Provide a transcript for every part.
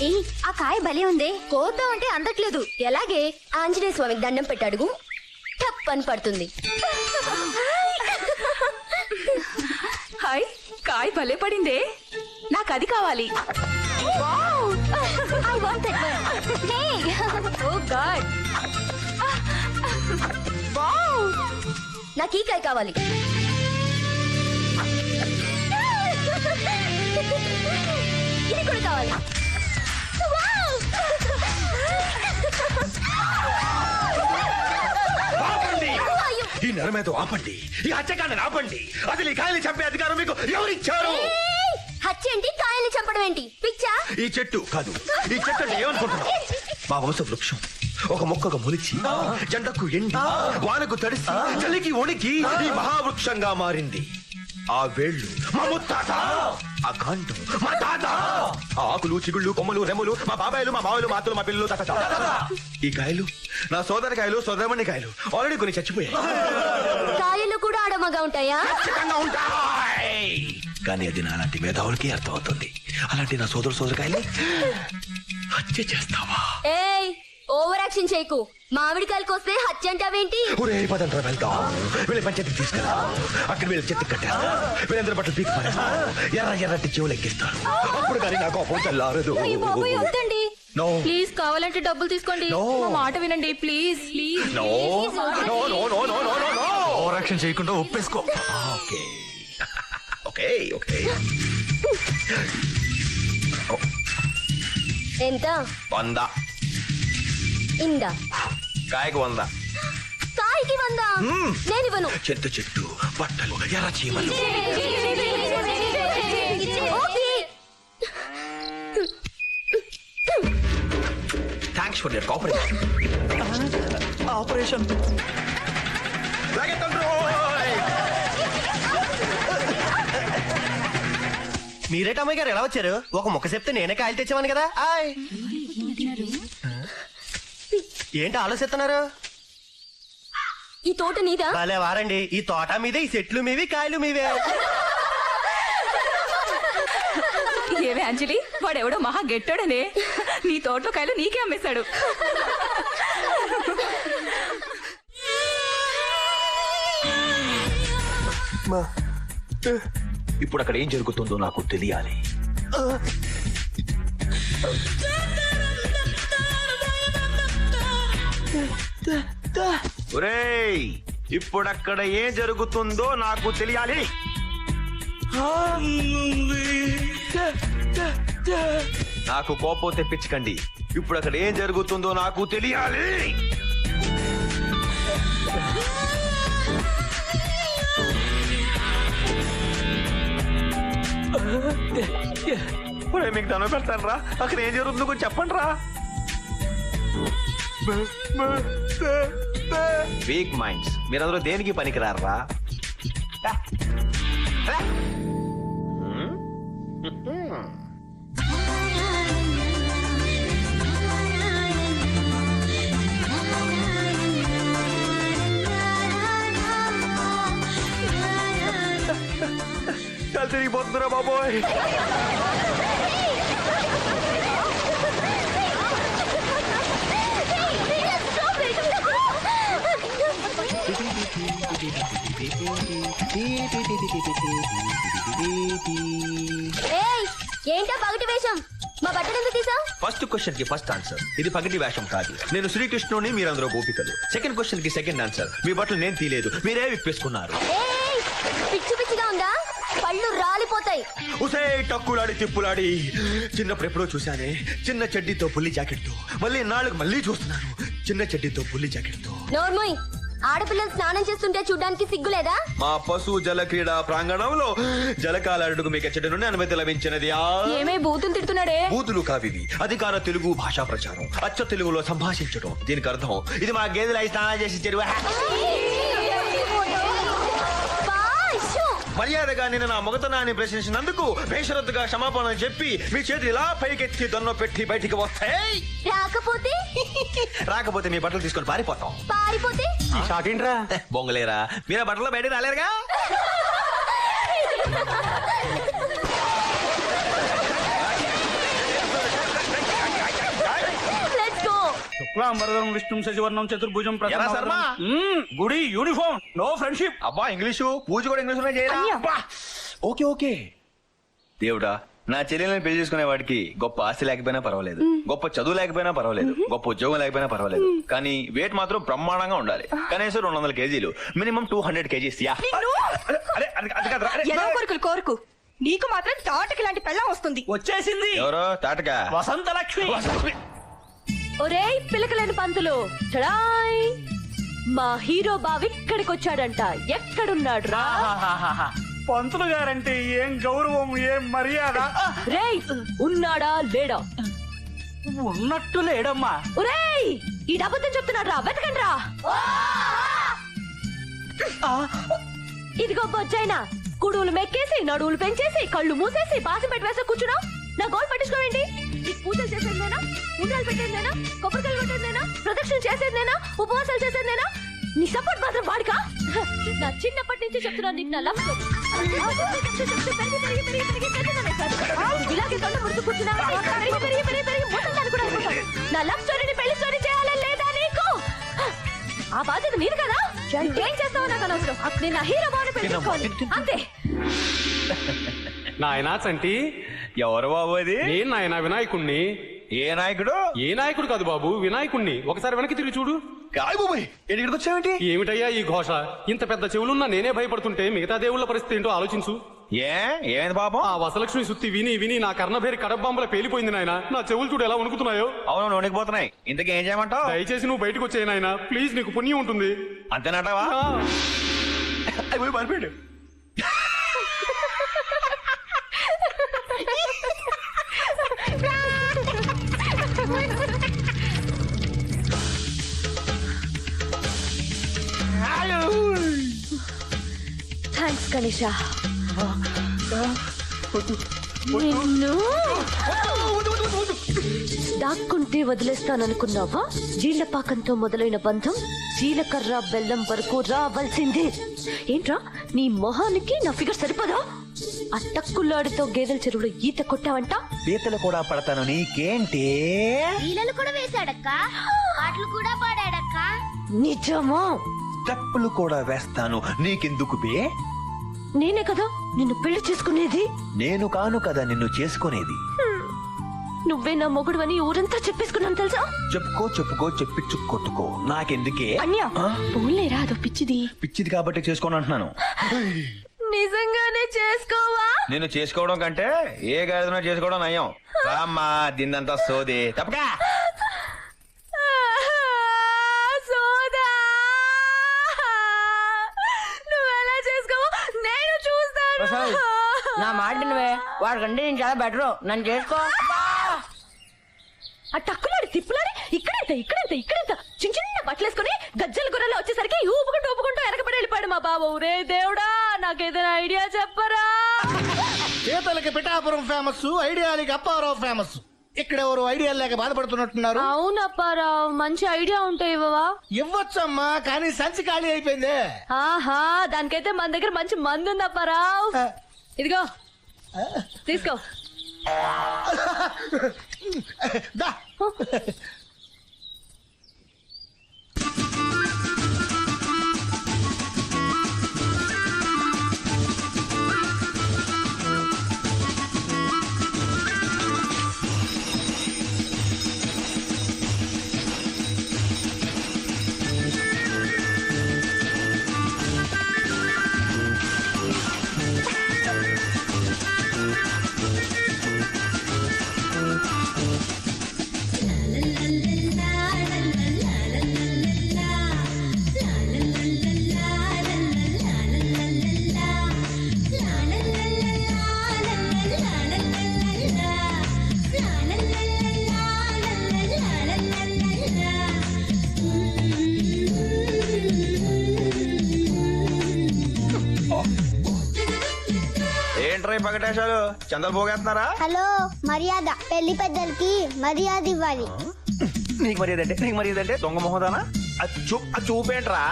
ఏ ఆ కాయ భలే ఉందే, కోద్దాం అంటే అందట్లేదు. ఎలాగే? ఆంజనేయ స్వామికి దండం పెట్టాడుగు, టప్ అని పడుతుంది. హాయ్, కాయ భలే పడిందే, నాకు అది కావాలి. I want that one. Hey! Oh God, wow, నాకు ఈ కాయ కావాలి. ఇది కూడా కావాలి. ఈ నరమేతో ఆపండి, ఈ హత్యకాండని ఆపండి. అసలు ఈ కాయలు చంపే అధికారం మీకు ఎవరిచ్చారు? హత్య ఏంటి, కాయల్ని చంపడం ఏంటి? పిచ్చా? ఈ చెట్టు కాదు, ఈ చెట్టు అంటే ఏమనుకుంటున్నావు? మా వంశ వృక్షం ఒక మొక్కగా మొలిచి జెండకు ఎండి వానకు తడిసి చలికి వణికి ఈ మహావృక్షంగా మారింది. ఆ వేళ్ళు మా ముత్తాత, ఆ కాండం మా తాత, ఆ ఆకులు చిగుళ్ళు కొమ్మలు రెమ్మలు మా బాబాయిలు మా బావులు మా అత్తలు మా పిల్లలు తాత. ఈ కాయలు నా సోదరి కాయలు, సోదరమణి కాయలు ఆల్రెడీ కొన్ని చచ్చిపోయాయి. కాయలు కూడా ఆడమగా ఉంటాయా? ఖచ్చితంగా ఉంటాయి, కానీ అది నాలాంటి మేధావులకి అర్థమవుతుంది. అలాంటి నా సోదరు కాయలు హత్య చేస్తావా? ఏయ్, ఓవర్ యాక్షన్ చేయకు. మామిడికాయలకు వస్తే హత్య అంటావేంటి? ఒరే పదండ్రా వెళ్దాం, వీళ్ళ పంచాయతీకి తీసుకెళ్దాం. అక్కడ వీళ్ళ చెట్టు కట్టారు, వీళ్ళందరూ బట్టలు పీకి పారేస్తారు, ఎర్రటి చెవులు ఎక్కిస్తారు. అప్పుడు కానీ నాకు కోపం చల్లారదు. వద్దండి, No. ప్లీజ్, కావాలంటే డబ్బులు తీసుకోండి. No. మా మాట వినండి please. Please No. No, no, no, no, no, no, no. Over action చేయకుండా ఒప్పేసుకో. Okay okay okay. ఎంత? 100. ఇందా, కాయకు 100. కాయకి 100. నేను ఇవ్వను. చెట్టు బట్టలు ఎర్ర చీమలు. Okay. Thanks for your cooperation. Operation మీరేటమ్మాయి గారు ఎలా వచ్చారు? ఒక మొక్క చెప్తే నేనే కాయలు తెచ్చామని కదా. ఆయ్, ఏంటి ఆలోచిస్తున్నారు? ఈ తోట నీదా? భలే వారండి, ఈ తోట మీదే, ఈ చెట్లు మీవి, కాయలు మీవే. ఏవే అంజలి, వాడెవడో మహా గెట్టాడనే నీ తోటలో కాయలు నీకే అమ్మేశాడు. ఇప్పుడు అక్కడ ఏం జరుగుతుందో నాకు తెలియాలి. ఒరేయ్, ఇప్పుడు అక్కడ ఏం జరుగుతుందో నాకు తెలియాలి. నాకు కోపం తెప్పించకండి, ఇప్పుడు అక్కడ ఏం జరుగుతుందో నాకు తెలియాలి. మీకు దండం పెడతాను రా, అక్కడ ఏం జరుగుతుందో కొంచెం చెప్పండి రా. వీక్ మైండ్స్, మీరందరూ దేనికి పనికిరారా? తిరిగిపోతుందిరా బాబోయ్. ఏయ్, ఏంటా పగటి వేషం? మా బట్టలు ఎందుకు తీసావు? ఫస్ట్ క్వశ్చన్ కి ఫస్ట్ ఆన్సర్, ఇది పగటి వేషం కాదు. నేను శ్రీకృష్ణుని, మీరందరూ గోపికలు. సెకండ్ క్వశ్చన్ కి సెకండ్ ఆన్సర్, మీ బట్టలు నేను తీయలేదు, మీరే విప్పేసుకున్నారు. ఏయ్, పిచ్చి పిచ్చిగా ఉందా? పళ్ళు రాలిపోతాయి. ఉసే టక్కులాడి తిప్పులాడి చిన్నప్పుడు ఎప్పుడో చూశానే, చిన్న చెడ్డీతో పుల్లి జాకెట్ తో. మళ్ళీ నాలుగు మళ్ళీ చూస్తున్నాను, చిన్న చెడ్డీతో పుల్లి జాకెట్ తో. నోర్మోయ్, ఆడపిల్లలు స్నానం చేస్తుంటే చూడ్డానికి సిగ్గులేదా? మా పశు జల క్రీడా ప్రాంగణంలో జలకాలాడుకు మీకు చెడ్డ నుండి అనుమతి లభించినది. ఏమే బూతులు తిడుతున్నాడే? బూతులు కావివి, అధికార తెలుగు భాషా ప్రచారం, అచ్చ తెలుగులో సంభాషించడం. దీనికి అర్థం, ఇది మా గేదెలు అయి స్నానం చేసి చెరువు. మర్యాదగా నేను నా మొగతనాన్ని ప్రశ్నించినందుకు బేషరతుగా క్షమాపణ చెప్పి మీ చేతులు ఇలా పైకెత్తి దొన్న పెట్టి బయటికి వస్తాయి. రాకపోతే మీ బట్టలు తీసుకొని పారిపోతాం. పారిపోతే షాక్ ఏంట్రా? బొంగలేరా, మీరే బట్టలు బయటకు రాలేరుగా. శుక్లాంబరధరం విష్ణుం శశివర్ణం చతుర్భుజం ఎలా శర్మ? గుడి యూనిఫామ్ నో ఫ్రెండ్షిప్. అబ్బా ఇంగ్లీషు పూజ కూడా ఇంగ్లీష్ చేయరా అబ్బా. ఓకే ఓకే దేవుడా, నా చెల్లెల్ని పెళ్లి చేసుకునే వాడికి గొప్ప ఆస్తి లేకపోయినా పర్వాలేదు, గొప్ప చదువు లేకపోయినా పర్వాలేదు, గొప్ప ఉద్యోగం లేకపోయినా పర్వాలేదు, కానీ వెయిట్ మాత్రం బ్రహ్మాండంగా ఉండాలి. కనీసం 200 కేజీలు, మినిమం 200 కేజీస్. యా అరే, అది కాదురా. అరే, ఎలా కోరుకులు కోరుకు, నీకు మాత్రం తాటకి లాంటి పెళ్ళం వస్తుంది. వచ్చేసింది ఎవరో తాటగా వసంత లక్ష్మి. ఒరేయ్ పిలకలేని పంతులు చడాయ్, మా హీరో బావి ఇక్కడికి వచ్చాడంట. ఎక్కడున్నాడు రా? ఆహాహాహా. పంతులు గారంటే ఏం గౌరవం, ఏం మర్యాద. రేయ్ ఉన్నాడా లేడా? ఉన్నట్టు లేడమ్మా. ఒరేయ్ ఈ డబ్బుతో చెప్తున్నాడు రా, వెతకండి రా. ఇదిగో బొజ్జైనా, కుడువులు మెక్కేసి నడువులు పెంచేసి కళ్ళు మూసేసి బాసి పెట్టి వేసే కూర్చున్నావు. నా గోల్ పట్టించుకోవేంటి? నీకు పూజలు చేసేదేనా, ఉండాలు పెట్టేదేనా, కొబ్బరికాయలు కొట్టేదేనా, ప్రదక్షిణ చేసేదేనా, ఉపవాసాలు చేసేదేనా? నీ సపోర్ట్ మాత్రం వాడికా? నా చిన్నప్పటి నుంచి చెప్తున్నాను నీకు నా లవ్ స్టోరీ. ఇలాగే తొండ ముడుతూ కూర్చున్నావు. పెరిగి ముసల్దాన్ని కూడా అనుకుంటాను. నా లవ్ స్టోరీని పెళ్లి స్టోరీ చేయాలని లేదా నీకు? ఆ బాధ్యత నీది కదా. ఏం చేస్తావో నాకు అనవసరం. నేను నా హీరో బాగా పెట్టుకోవాలి అంతే. నాయనా చంటి, ఎవరు బాబు అది? నేను నాయనా వినాయకుణ్ణి. ఏ నాయకుడు? ఏ నాయకుడు కాదు బాబు, వినాయకుణ్ణి. ఒకసారి వెనక్కి తిరిగి చూడు. కాయ్ బాబాయ్, ఇక్కడికి వచ్చావేంటి? ఏమిటయ్యా ఈ ఘోష? ఇంత పెద్ద చెవులున్నా నేనే భయపడుతుంటే మిగతా దేవుళ్ళ పరిస్థితి ఏంటో ఆలోచించు. ఏమైంది పాపం? ఆ వసలక్ష్మి సుత్తి విని విని నా కర్ణభేరి కడబాంబల పేలిపోయింది నాయన. నా చెవులు చూడు ఎలా వణుకుతున్నాయో. అవును, వణికిపోతున్నాయి. ఇంతకీ ఏం చేయమంటావు? దయచేసి నువ్వు బయటకు వచ్చాయి నాయన, ప్లీజ్, నీకు పుణ్యం ఉంటుంది. అంతేనటవా? ఆ. మరిపోయాడు. థ్యాంక్స్ గణేష. నిన్ను దాక్కుంటే వదిలేస్తాననుకున్నావా? జీళ్లపాకంతో మొదలైన బంధం జీలకర్ర బెల్లం వరకు రావాల్సిందే. ఏంట్రా నీ మొహానికి నా ఫిగర్ సరిపదా? ఆ టక్కులాడితో గేదెల చెరువులో ఈత కొట్టావంట. పీతలు కూడా పడతాను నీకేంటి? ఈలలు కూడా వేశాడక్క, పాటలు కూడా పాడాడక్క. నిజమా? తప్పులు కూడా వేస్తాను నీకెందుకు బే? నేనే కదా నిన్ను పెళ్లి చేసుకునేది. నేను కాను కదా నిన్ను చేసుకునేది. నువ్వే నా మొగుడు ఊరంతా చెప్పేసుకున్నాను తెలుసా? చెప్పుకో చెప్పించు కొట్టుకో, నాకెందుకే? అన్యా పోలేరా, అదో పిచ్చిది. పిచ్చిది కాబట్టి చేసుకోను అంటున్నాను. నిజంగానే చేసుకోవా? నేను చేసుకోవడం కంటే ఏ గాడిదనో చేసుకోవడం నయం. రామ్మా, దీన్నంతా సోది తప్పకా. సోదా నువ్వెలా చేసుకోవా నేను చూస్తాను. నా మాట నువ్వే, వాడికంటే నేను చాలా బెటర్, నన్ను చేసుకో. ఆ టక్కులాడి తిప్పులాడి ఇక్కడెంత చిన్న చిన్న బట్టలేసుకుని గజ్జల గుర్రలో వచ్చేసరికి ఊపుకుంటూ వెనకబడి వెళ్ళిపోయాడు మా బావ. ఊరే దేవుడా, నాకేదైనా ఐడియా చెప్పరా? చేతలకి పిఠాపురం ఫేమస్, ఐడియాలకి అప్పారావు ఫేమస్. ఇక్కడెవరు ఐడియాలు లేక బాధపడుతున్నట్టున్నారు. అవునప్పారావు, మంచి ఐడియా ఉంటే ఇవ్వవా? ఇవ్వచ్చమ్మా, కానీ సంచి ఖాళీ అయిపోయింది. ఆహా, దానికైతే మన దగ్గర మంచి మందు ఉంది అప్పారావు. ఇదిగో తీసుకో. దా. ఏంట్రా పగటేశాలు, చందలు పోగేస్తున్నారా? హలో, మర్యాద పెళ్లి పెద్దలకి మర్యాద ఇవ్వాలి. నీకు మర్యాద అంటే దొంగ మొహదానా? చూపేంట్రా?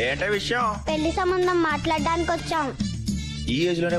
ఏంటే విషయం? పెళ్లి సంబంధం మాట్లాడడానికి వచ్చాం. ఈ ఏజ్ లోనే